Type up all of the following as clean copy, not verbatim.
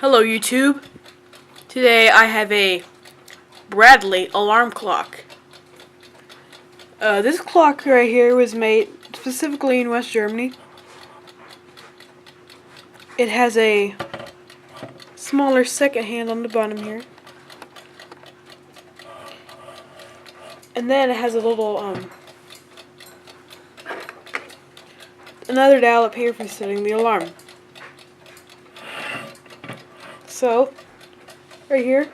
Hello YouTube. Today I have a Bradley alarm clock. This clock right here was made specifically in West Germany. It has a smaller second hand on the bottom here. And then it has a little another dial up here for setting the alarm. So, right here,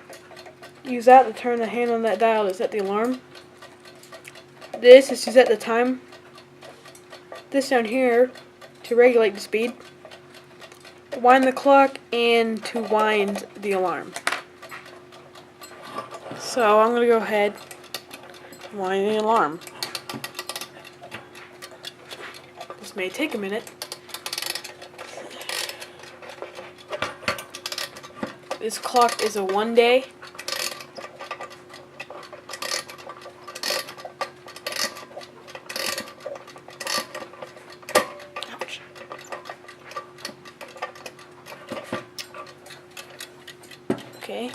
use that to turn the hand on that dial to set the alarm. This is to set the time. This down here to regulate the speed. Wind the clock and to wind the alarm. So I'm going to go ahead and wind the alarm. This may take a minute. This clock is a 1 day. Ouch. Okay.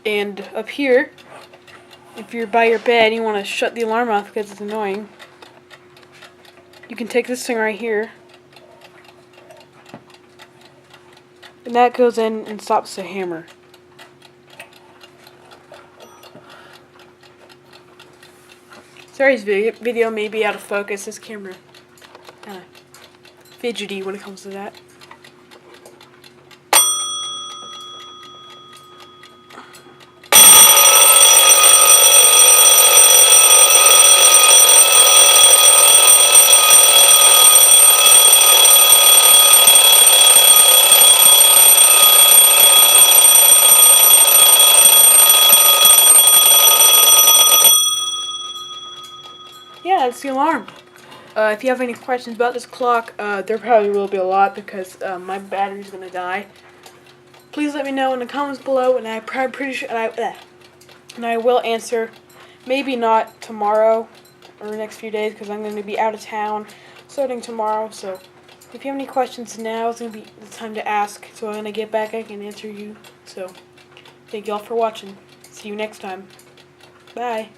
And up here, if you're by your bed and you want to shut the alarm off because it's annoying, you can take this thing right here, and that goes in and stops the hammer. Sorry, this video may be out of focus. This camera kind of fidgety when it comes to that. Yeah, it's the alarm. If you have any questions about this clock, there probably will be a lot because my battery's gonna die. Please let me know in the comments below, and I'm pretty sure, and I will answer. Maybe not tomorrow or the next few days because I'm going to be out of town starting tomorrow. So if you have any questions now, it's going to be the time to ask. So when I get back, I can answer you. So thank you all for watching. See you next time. Bye.